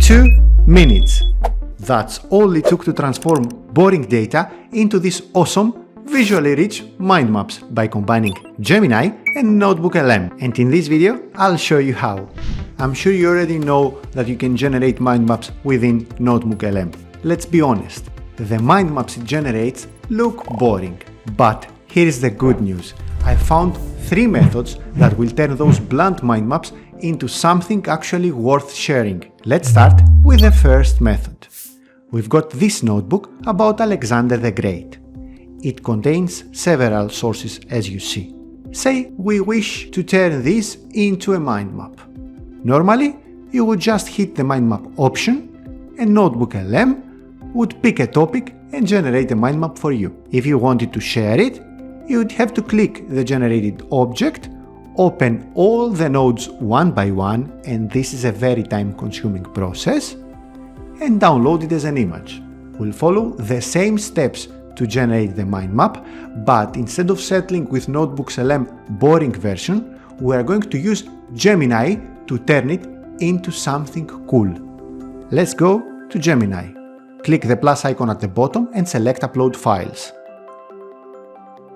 2 minutes. That's all it took to transform boring data into this awesome, visually rich mind maps by combining Gemini and NotebookLM. And in this video, I'll show you how. I'm sure you already know that you can generate mind maps within NotebookLM. Let's be honest, the mind maps it generates look boring. But here's the good news. I found 3 methods that will turn those bland mind maps into something actually worth sharing. Let's start with the first method. We've got this notebook about Alexander the Great. It contains several sources as you see. Say we wish to turn this into a mind map. Normally, you would just hit the mind map option and NotebookLM would pick a topic and generate a mind map for you. If you wanted to share it, you would have to click the generated object, open all the nodes one by one, and this is a very time-consuming process, and download it as an image. We'll follow the same steps to generate the mind map, but instead of settling with NotebookLM boring version, we are going to use Gemini to turn it into something cool. Let's go to Gemini. Click the plus icon at the bottom and select Upload Files.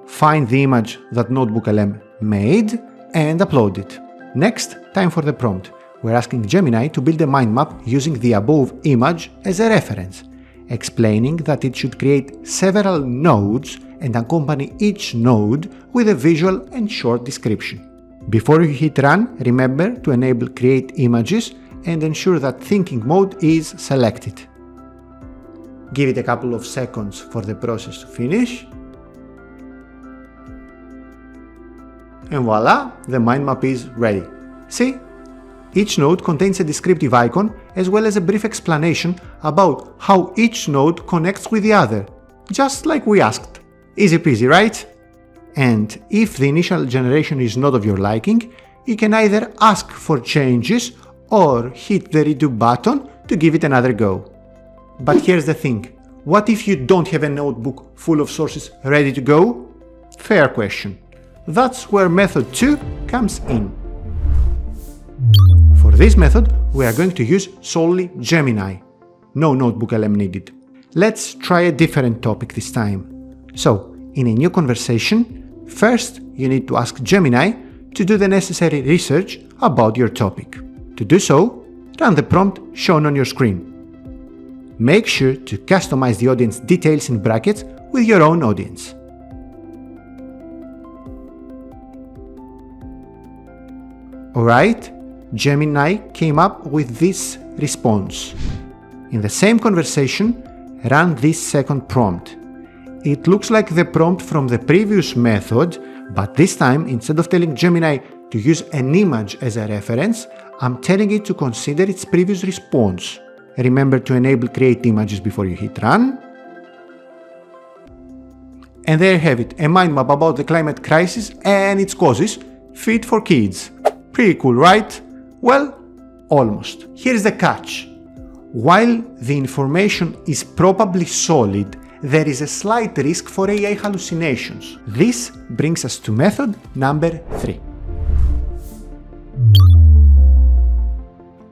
Find the image that NotebookLM made and upload it. Next, time for the prompt. We're asking Gemini to build a mind map using the above image as a reference, explaining that it should create several nodes and accompany each node with a visual and short description. Before you hit run, remember to enable create images and ensure that thinking mode is selected. Give it a couple of seconds for the process to finish. And voila, the mind map is ready. See? Each node contains a descriptive icon as well as a brief explanation about how each node connects with the other, just like we asked. Easy peasy, right? And if the initial generation is not of your liking, you can either ask for changes or hit the redo button to give it another go. But here's the thing, what if you don't have a notebook full of sources ready to go? Fair question. That's where method 2 comes in. For this method, we are going to use solely Gemini. No NotebookLM needed. Let's try a different topic this time. So, in a new conversation, first you need to ask Gemini to do the necessary research about your topic. To do so, run the prompt shown on your screen. Make sure to customize the audience details in brackets with your own audience. Alright, Gemini came up with this response. In the same conversation, run this second prompt. It looks like the prompt from the previous method, but this time, instead of telling Gemini to use an image as a reference, I'm telling it to consider its previous response. Remember to enable create images before you hit run. And there you have it, a mind map about the climate crisis and its causes, fit for kids. Pretty cool, right? Well, almost. Here's the catch. While the information is probably solid, there is a slight risk for AI hallucinations. This brings us to method number 3.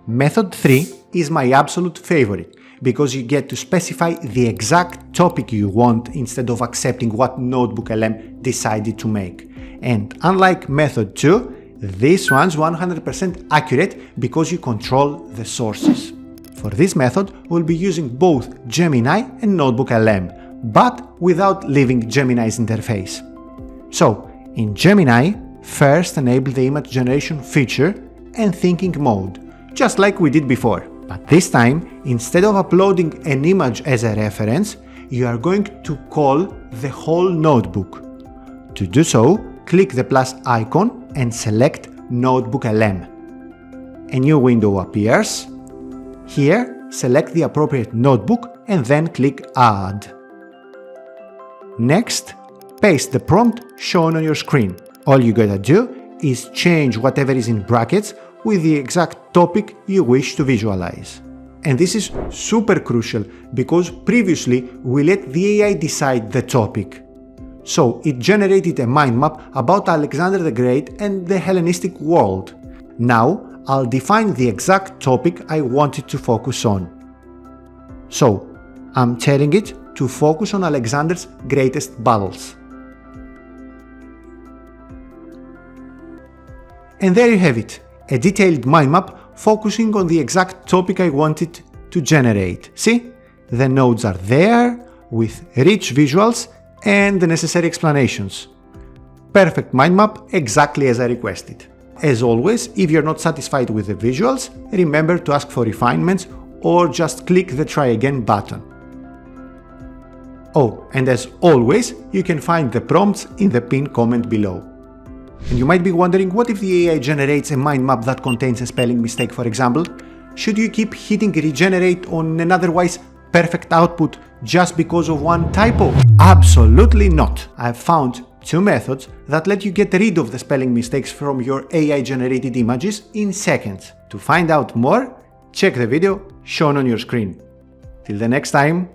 Method 3 is my absolute favorite because you get to specify the exact topic you want instead of accepting what NotebookLM decided to make. And unlike method 2, this one's 100% accurate because you control the sources. For this method, we'll be using both Gemini and NotebookLM, but without leaving Gemini's interface. So, in Gemini, first enable the image generation feature and thinking mode, just like we did before. But this time, instead of uploading an image as a reference, you are going to call the whole notebook. To do so, click the plus icon and select NotebookLM. A new window appears. Here, select the appropriate notebook and then click Add. Next, paste the prompt shown on your screen. All you gotta do is change whatever is in brackets with the exact topic you wish to visualize. And this is super crucial because previously we let the AI decide the topic. So it generated a mind map about Alexander the Great and the Hellenistic world. Now I'll define the exact topic I want it to focus on. So, I'm telling it to focus on Alexander's greatest battles. And there you have it, a detailed mind map focusing on the exact topic I want it to generate. See? The nodes are there, with rich visuals and the necessary explanations. Perfect mind map, exactly as I requested. As always, if you're not satisfied with the visuals, remember to ask for refinements or just click the try again button. Oh, and as always, you can find the prompts in the pinned comment below. And you might be wondering, what if the AI generates a mind map that contains a spelling mistake, for example? Should you keep hitting regenerate on an otherwise perfect output just because of one typo? Absolutely not! I've found 2 methods that let you get rid of the spelling mistakes from your AI-generated images in seconds. To find out more, check the video shown on your screen. Till the next time,